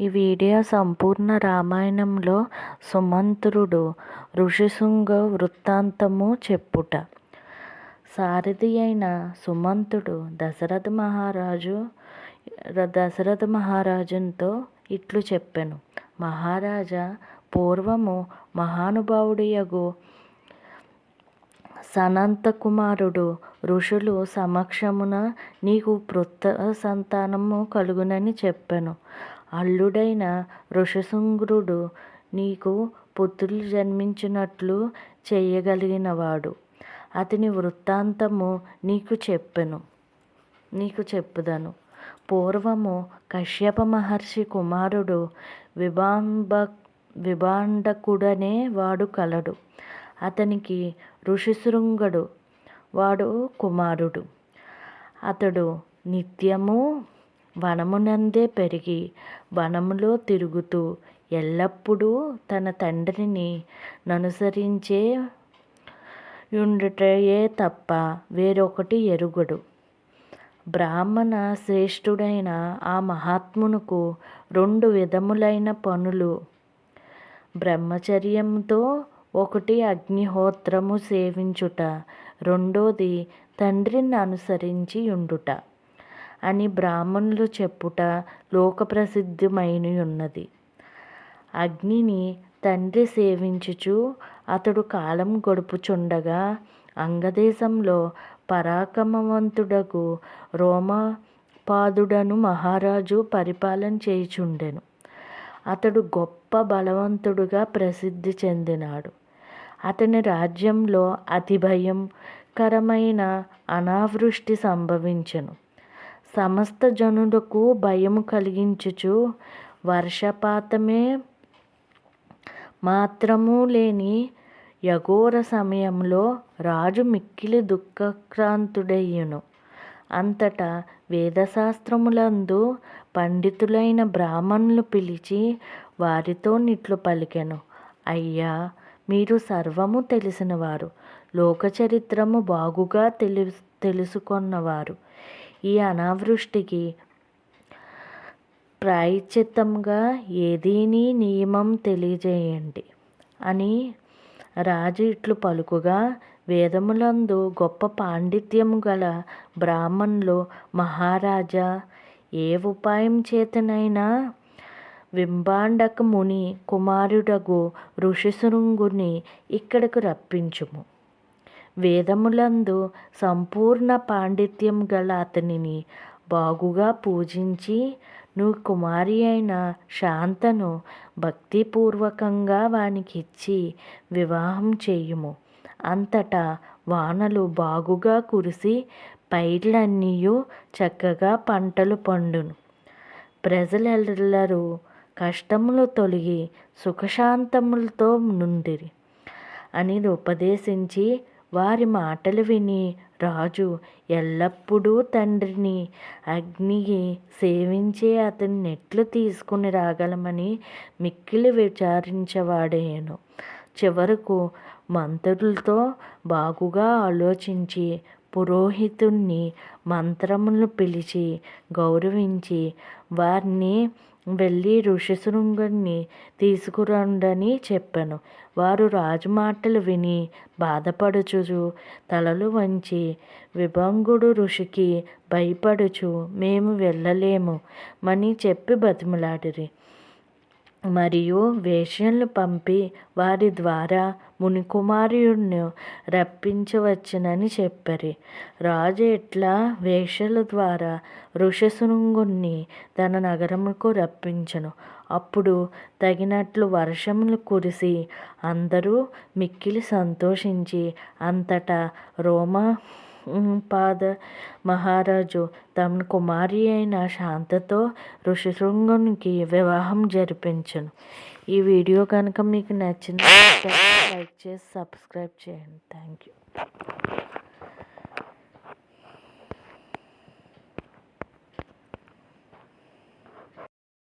ఈ వీడియో సంపూర్ణ రామాయణంలో సుమంత్రుడు ఋషిశృంగ వృత్తాంతము చెప్పుట. సారథి అయిన సుమంతుడు దశరథ మహారాజుతో ఇట్లు చెప్పెను. మహారాజా, పూర్వము మహానుభావుడియగు సనంతకుమారుడు ఋషులు సమక్షమున నీకు పుత్ర సంతానము కలుగునని చెప్పెను. అల్లుడైన ఋషిశృంగుడు నీకు పుత్రులు జన్మించినట్లు చేయగలిగినవాడు. అతని వృత్తాంతము నీకు చెప్పుదను. పూర్వము కశ్యప మహర్షి కుమారుడు విభాండకుడనే వాడు కలడు. అతనికి ఋషిశృంగుడు వాడు కుమారుడు. అతడు నిత్యము వనమునందే పెరిగి వనములో తిరుగుతూ ఎల్లప్పుడూ తన తండ్రిని ననుసరించే యుండుటయే తప్ప వేరొకటి ఎరుగడు. బ్రాహ్మణ శ్రేష్ఠుడైన ఆ మహాత్మునకు 2 విధములైన పనులు బ్రహ్మచర్యముతో, ఒకటి అగ్నిహోత్రము సేవించుట, రెండోది తండ్రిని అనుసరించి యుండుట అని బ్రాహ్మణులు చెప్పుట లోకప్రసిద్ధమైయున్నది. అగ్నిని తండ్రి సేవించుచు అతడు కాలం గడుపుచుండగా అంగదేశంలో పరాక్రమవంతుడగు రోమపాదుడను మహారాజు పరిపాలన చేయుచుండెను. అతడు గొప్ప బలవంతుడుగా ప్రసిద్ధి చెందినాడు. అతని రాజ్యంలో అతి భయంకరమైన అనావృష్టి సంభవించెను. సమస్త జనులకు భయము కలిగించుచు వర్షపాతమే మాత్రము లేని యఘోర సమయంలో రాజు మిక్కిలి దుఃఖాక్రాంతుడయ్యెను. అంతటా వేదశాస్త్రములందు పండితులైన బ్రాహ్మణులు పిలిచి వారితో నిట్లు పలికెను. అయ్యా, మీరు సర్వము తెలిసినవారు, లోకచరిత్రము బాగుగా తెలుసుకొన్నవారు. ఈ అనావృష్టికి ప్రాయశ్చిత్తముగా ఏదీని నియమం తెలియజేయండి అని రాజు ఇట్లు పలుకుగా, వేదములందు గొప్ప పాండిత్యము గల బ్రాహ్మణులు, మహారాజా, ఏ ఉపాయం చేతనైనా విభాండక ముని కుమారుడగు ఋషిశృంగుని ఇక్కడకు రప్పించుము. వేదములందు సంపూర్ణ పాండిత్యము గల అతనిని బాగుగా పూజించి నీ కుమారి అయిన శాంతను భక్తిపూర్వకంగా వానికిచ్చి వివాహం చేయుము. అంతటా వానలు బాగుగా కురిసి పైర్లన్నీయు చక్కగా పంటలు పండును. ప్రజలెల్లరూ కష్టములు తొలగి సుఖశాంతములతో నుండిరి అని ఉపదేశించి వారి మాటలు విని రాజు ఎల్లప్పుడూ తండ్రిని అగ్నికి సేవించే అతని నెట్లు తీసుకుని రాగలమని మిక్కిలి విచారించేవాడాయెను. చివరకు మంత్రులతో బాగుగా ఆలోచించి పురోహితుణ్ణి మంత్రములు పిలిచి గౌరవించి వారిని వెళ్ళి ఋషిశృంగుని తీసుకురండని చెప్పెను. వారు రాజు మాటలు విని బాధపడుచు తలలు వంచి విభంగుడు ఋషికి భయపడుచు మేము వెళ్ళలేము అని చెప్పి బతిమలాడిరి. మరియు వేశ్యలను పంపి వారి ద్వారా మునికుమారుని రప్పించవచ్చునని చెప్పిరి. రాజు ఇట్లా వేశ్యల ద్వారా ఋషిశృంగుని తన నగరముకు రప్పించెను. అప్పుడు తగినట్లు వర్షములు కురిసి అందరూ మిక్కిలి సంతోషించి అంతటా రోమపాద మహారాజు తమ కుమారి అయిన శాంతతో ఋషిశృంగునికి వివాహం జరిపించెను. ఈ వీడియో కనుక మీకు నచ్చినట్లయితే లైక్ చేసి సబ్స్క్రైబ్ చేయండి. Thank you.